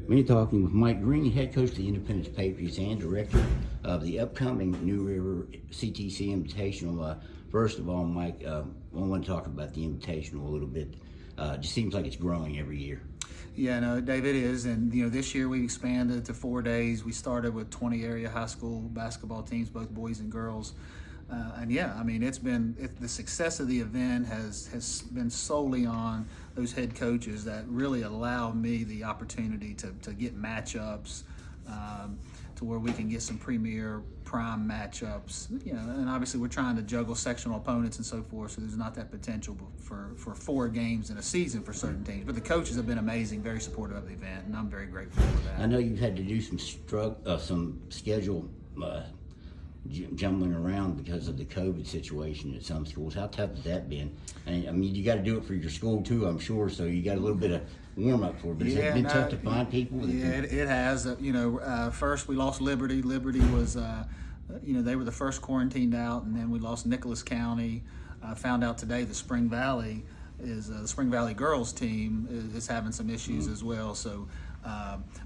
We're talking with Mike Green, head coach of the Independence Patriots and director of the upcoming New River CTC Invitational. First of all, Mike, I want to talk about the Invitational a little bit. It just seems like it's growing every year. Yeah, no, Dave, it is. And, this year we expanded to 4 days. We started with 20 area high school basketball teams, both boys and girls. The success of the event has been solely on those head coaches that really allow me the opportunity to get matchups, to where we can get some premier prime matchups. And obviously we're trying to juggle sectional opponents and so forth, so there's not that potential for 4 games in a season for certain teams. But the coaches have been amazing, very supportive of the event, and I'm very grateful for that. I know you've had to do some schedule jumbling around because of the COVID situation at some schools. How tough has that been? I mean, you got to do it for your school too, I'm sure. So you got a little bit of warm up for it. But has it been tough to find people? Yeah, it has. First we lost Liberty. Liberty was, they were the first quarantined out, and then we lost Nicholas County. Found out today the Spring Valley girls team is having some issues as well. So.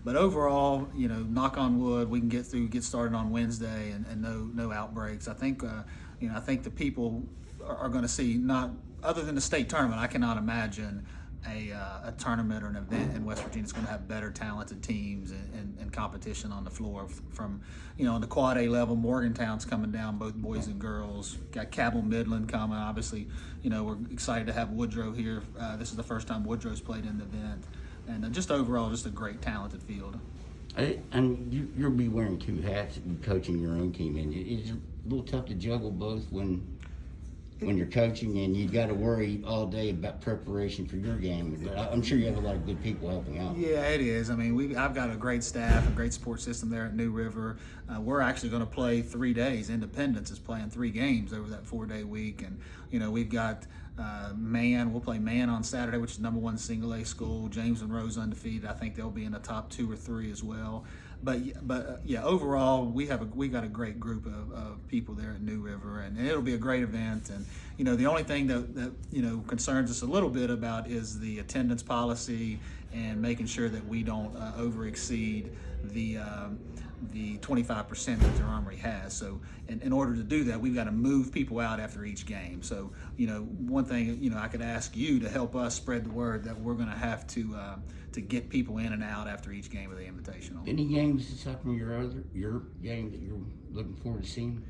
But overall, knock on wood, we can get started on Wednesday and no outbreaks. I think the people are going to see, not other than the state tournament, I cannot imagine a tournament or an event in West Virginia is going to have better talented teams and competition on the floor. From on the quad A level, Morgantown's coming down, both boys and girls. Got Cabell Midland coming. Obviously, we're excited to have Woodrow here. This is the first time Woodrow's played in the event. And just overall, just a great, talented field. And you'll be wearing 2 hats, coaching your own team, and it's a little tough to juggle both when you're coaching and you got to worry all day about preparation for your game. But I'm sure you have a lot of good people helping out. Yeah, it is. I mean, I've got a great staff, a great support system there at New River. We're actually going to play 3 days. Independence is playing 3 games over that 4-day week, and we've got. We'll play Man on Saturday, which is #1 single A school. James and Rose undefeated. I think they'll be in the top 2 or 3 as well. But overall, we got a great group of people there at New River, and it'll be a great event. And the only thing that concerns us a little bit about is the attendance policy and making sure that we don't over exceed the 25% that their armory has. So in order to do that, we've got to move people out after each game. So one thing I could ask you to help us spread the word that we're going to have to get people in and out after each game of the Invitational. Any games aside from your game that you're looking forward to seeing?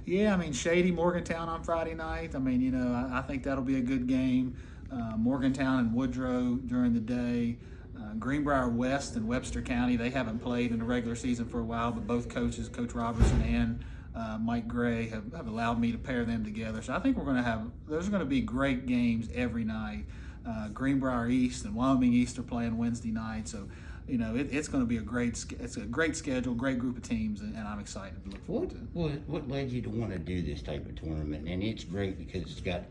Yeah, Shady Morgantown on Friday night. I think that'll be a good game. Morgantown and Woodrow during the day. Greenbrier West and Webster County, they haven't played in the regular season for a while, but both coaches, Coach Robertson and Mike Gray, have allowed me to pair them together. So I think there's going to be great games every night. Greenbrier East and Wyoming East are playing Wednesday night. So, it's going to be a great schedule, great group of teams, and I'm excited to look forward to it. What led you to want to do this type of tournament? And it's great because it's got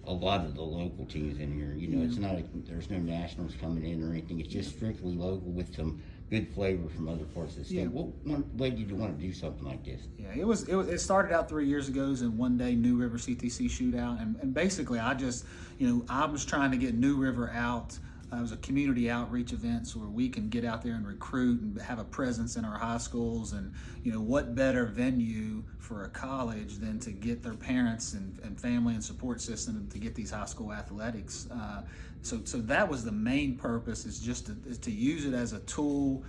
a lot of the local teams in here. It's not there's no nationals coming in or anything. It's just strictly local with some good flavor from other parts of the state. Yeah. What led you to want to do something like this? Yeah, it started out 3 years ago as a 1-day New River CTC shootout, and basically I just I was trying to get New River out. It was a community outreach event so where we can get out there and recruit and have a presence in our high schools. And what better venue for a college than to get their parents and family and support system to get these high school athletics. So that was the main purpose, is just to use it as a tool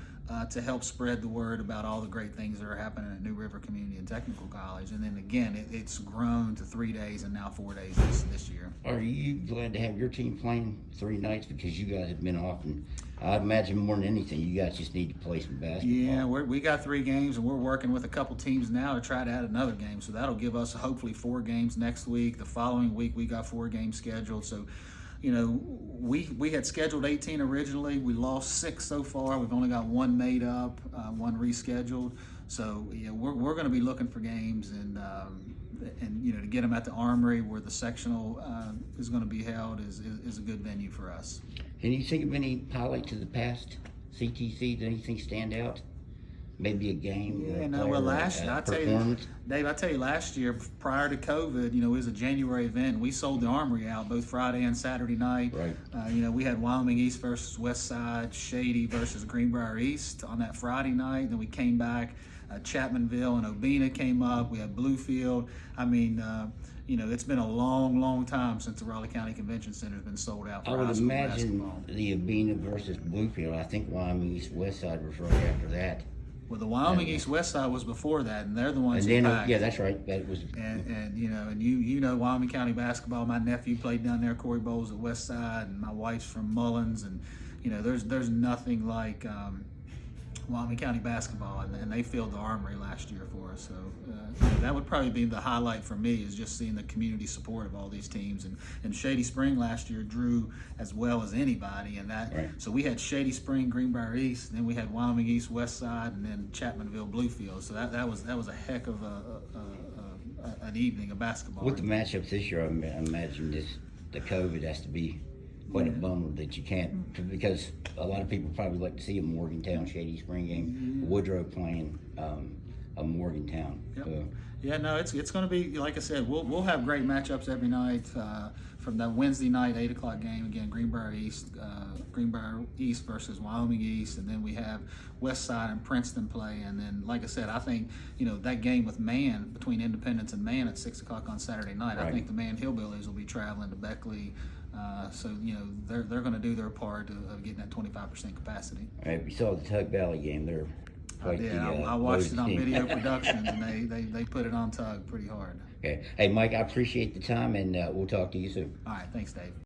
to help spread the word about all the great things that are happening at New River Community and Technical College. And then again, it's grown to 3 days and now 4 days this year. Are you glad to have your team playing 3 nights because you guys have been off? And I imagine more than anything, you guys just need to play some basketball. Yeah, we got 3 games, and we're working with a couple teams now to try to add another game. So that'll give us hopefully 4 games next week. The following week, we got 4 games scheduled. So we had scheduled 18 originally. We lost 6 so far. We've only got 1 made up, 1 rescheduled. So we're going to be looking for games and to get them at the Armory where the sectional is going to be held is a good venue for us. Can you think of any highlights of the past CTC? Did anything stand out? maybe a game? Yeah, or a no, player, well, a I tell you, performance? Dave, I tell you, last year prior to COVID, it was a January event. We sold the Armory out both Friday and Saturday night. Right. We had Wyoming East versus West Side, Shady versus Greenbrier East on that Friday night. Then we came back, Chapmanville and Obina came up. We had Bluefield. I mean, it's been a long, long time since the Raleigh County Convention Center has been sold out for I would high school imagine basketball. the Abena versus Bluefield. I think Wyoming East West Side was right after that. Well, the Wyoming East West Side was before that, and they're the ones And who then, packed. yeah, that's right. That was. And you know Wyoming County basketball. My nephew played down there. Corey Bowles at West Side, and my wife's from Mullins, and there's nothing like Wyoming County basketball, and they filled the Armory last year for us. So that would probably be the highlight for me, is just seeing the community support of all these teams. And Shady Spring last year drew as well as anybody, and that. Right. So we had Shady Spring, Greenbrier East, and then we had Wyoming East West Side, and then Chapmanville Bluefield. So that was a heck of an evening of basketball. With the matchups this year, I imagine the COVID has to be quite a bummer that you can't, because a lot of people probably like to see a Morgantown Shady Spring game, Woodrow playing a Morgantown. Yep. So, Yeah, no, it's going to be, like I said, we'll have great matchups every night. From that Wednesday night 8 o'clock game, again, Greenbrier East versus Wyoming East, and then we have West Side and Princeton play. And then, like I said, I think that game with Man, between Independence and Man at 6 o'clock on Saturday night. Right. I think the Man Hillbillies will be traveling to Beckley. So they're going to do their part of getting that 25% capacity. if you saw the Tug Valley game, they're quite I watched it on team. Video Productions, and they put it on Tug pretty hard. Okay. Hey, Mike, I appreciate the time, and we'll talk to you soon. All right, thanks, Dave.